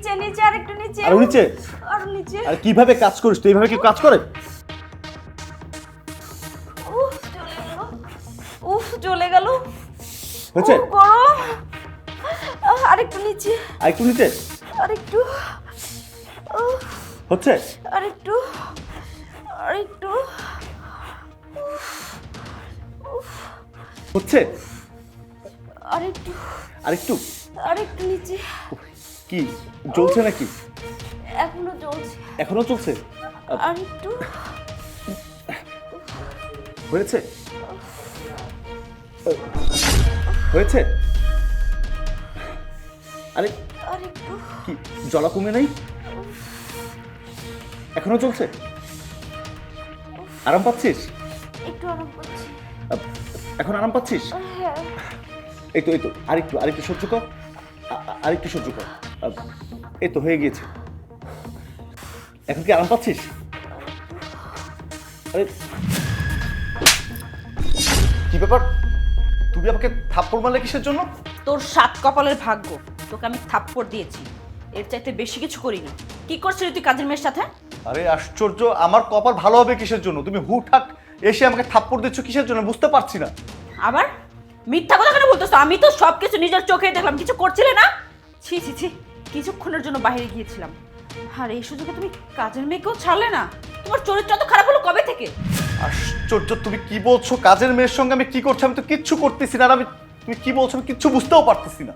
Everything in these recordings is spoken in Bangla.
নিচে নিচে আর একটু নিচে আর নিচে আর নিচে আর কিভাবে কাজ করিস তুই? এইভাবে কি কাজ করে? উফ চলে গেল উফ চলে গেল হয়েছে? উফ, গরম আর একটু নিচে আর একটু নিচে আর একটু হচ্ছে? আর একটু আর একটু হচ্ছে? আর একটু আর একটু? আর একটু নিচে কি জ্বলছে নাকি? এখনো জ্বলছে এখনো চলছে? আর একটু হয়েছে? হয়েছে? আরে আর একটু কি জ্বলা কমে নাই? এখনো চলছে? আরাম পাচ্ছিস? একটু আরাম পাচ্ছি এখন আরাম পাচ্ছিস? হ্যাঁ এই তো আরেকটু সহ্য কর। আরেকটু সহ্য কর। এই তো হয়ে গিয়েছে। এখন কি আরাম পাচ্ছিস? আরে কি ব্যাপার? তুমি আমাকে থাপ্পড় মারলে কিসের জন্য? তোর সাত কপালের ভাগ্য, তোকে আমি থাপ্পড় দিয়েছি, এর চাইতে বেশি কিছু করিনি। কি করছিলি তুই কাজের মেয়ের সাথে? আরে আশ্চর্য, আমার কপাল ভালো হবে কিসের জন্য? তুমি হুটহাট এসে আমাকে থাপ্পড় দিচ্ছ কিসের জন্য বুঝতে পারছি না। আবার মিথ্যা কথা কেন বলতেছো? আমি তো সবকিছু নিজের চোখে দেখলাম, কিছু করছিলে না? ছি ছি ছি, কিছুক্ষণের জন্য বাইরে গিয়েছিলাম, আর এই সুযোগে তুমি কাজের মেয়েকেও ছাড়লে না। তোমার চরিত্র তো খারাপ হলো কবে থেকে? আশ্চর্য, তুমি কি বলছো? কাজের মেয়ের সঙ্গে আমি কি করছি? আমি তো কিচ্ছু করতেছি না। আর আমি, তুমি কি বলছো আমি কিচ্ছু বুঝতেও পারতেছি না।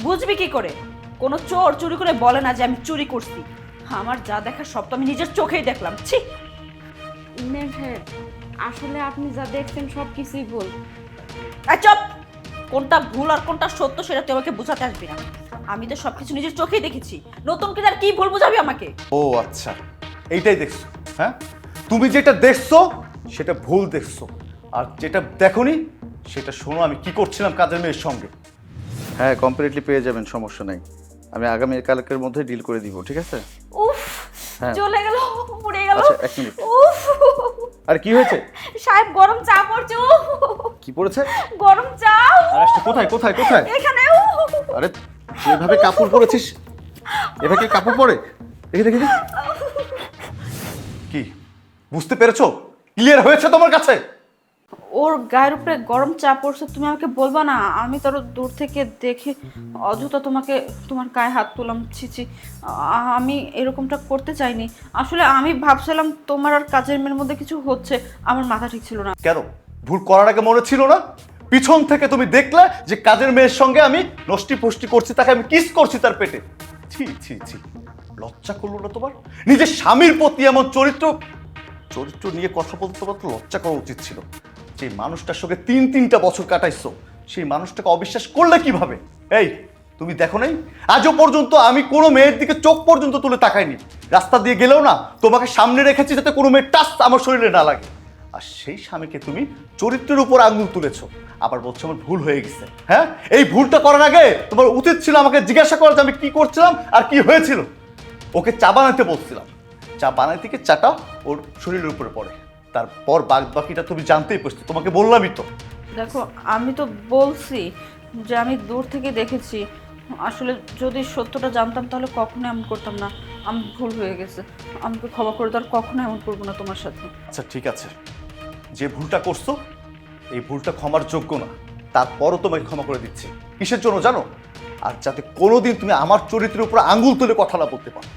বুঝবি কি করে? কোনো চোর চুরি করে বলে না যে আমি চুরি করছি। আমার যা দেখা সব তো আমি নিজের চোখেই দেখলাম। ছি। ম্যাম হ্যাঁ আসলে আপনি যা দেখছেন সব কিছুই ভুল এই চুপ! কোনটা ভুল আর কোনটা সত্য সেটা তুই আমাকে বোঝাতে আসবি না। আমি তো সবকিছু নিজের চোখেই দেখেছি, নতুন করে আর কি ভুল বোঝাবি আমাকে? ও আচ্ছা, এইটাই দেখছো? হ্যাঁ, তুমি যেটা দেখছো সেটা ভুল দেখছো, আর যেটা দেখোনি সেটা শোনো আমি কি করছিলাম কাজের মেয়ের সঙ্গে। হ্যাঁ, কমপ্লিটলি পেয়ে যাবেন, সমস্যা নাই। আমি আগামী কালকের মধ্যে ডিল করে দিব, ঠিক আছে? উফ হ্যাঁ। চলে গেল পুড়ে গেল আচ্ছা, এক মিনিট। উফ আর কি হয়েছে? সাহেব গরম চা পড়ছে উফ, কি পড়েছে? গরম চা আর আসছে কোথায় কোথায় কোথায়? এখানে উফ। আরে যেভাবে কাপড় পরেছিস এভাবে কি কাপড় পরে? দেখি দেখি দেখি। কি বুঝতে পেরেছো? ক্লিয়ার হয়েছে তোমার কাছে? ওর গায়ের উপরে গরম চা পড়ছে, তুমি আমাকে বলবা না? আমি তো দূর থেকে দেখে অযথা তোমাকে তোমার গায়ে হাত তুললাম। ছিছি, আমি এরকমটা করতে চাইনি। আসলে আমি ভাবছিলাম তোমার আর কাজের মেয়ের মধ্যে কিছু হচ্ছে, আমার মাথা ঠিক ছিল না। কেন? ভুল করার আগে মনে ছিল না? পিছন থেকে তুমি দেখলে যে কাজের মেয়ের সঙ্গে আমি নষ্টি ফষ্টি করছি, তাকে আমি কিস করছি তার পেটে। ছি ছি ছি, লজ্জা করলো না তোমার? নিজের স্বামীর প্রতি এমন চরিত্র চরিত্র নিয়ে কথা বলতে তোমার তো লজ্জা করা উচিত ছিল। যে মানুষটার সঙ্গে তিনটা বছর কাটাইছো, সেই মানুষটাকে অবিশ্বাস করলে কিভাবে? এই তুমি দেখো নাই আজও পর্যন্ত আমি কোনো মেয়ের দিকে চোখ পর্যন্ত তুলে তাকাইনি। রাস্তা দিয়ে গেলেও না তোমাকে সামনে রেখেছি যাতে কোনো মেয়ের টাচ আমার শরীরে না লাগে। আর সেই স্বামীকে তুমি চরিত্রের উপর আঙুল তুলেছো, আবার বলছো আমার ভুল হয়ে গেছে। হ্যাঁ, এই ভুলটা করার আগে তোমার উচিত ছিল আমাকে জিজ্ঞাসা করা যে আমি কি করছিলাম আর কি হয়েছিল। ওকে চা বানাতে বলছিলাম, চা বানাই থেকে চাটা ওর শরীরের উপরে পড়ে, তারপর বাকিটা তুমি জানতেই পারছো, তোমাকে বললামই তো। দেখো, আমি তো বলছি যে আমি দূর থেকে দেখেছি। আসলে যদি সত্যটা জানতাম তাহলে কখনো এমন করতাম না। আমি ভুল হয়ে গেছে, আমাকে ক্ষমা করে দাও, আর কখনো এমন করবো না তোমার সাথে। আচ্ছা ঠিক আছে, যে ভুলটা করছো এই ভুলটা ক্ষমার যোগ্য না, তারপরও তোমাকে ক্ষমা করে দিচ্ছি। কিসের জন্য জানো? আর যাতে কোনোদিন তুমি আমার চরিত্রের উপর আঙ্গুল তুলে কথা না বলতে পারো।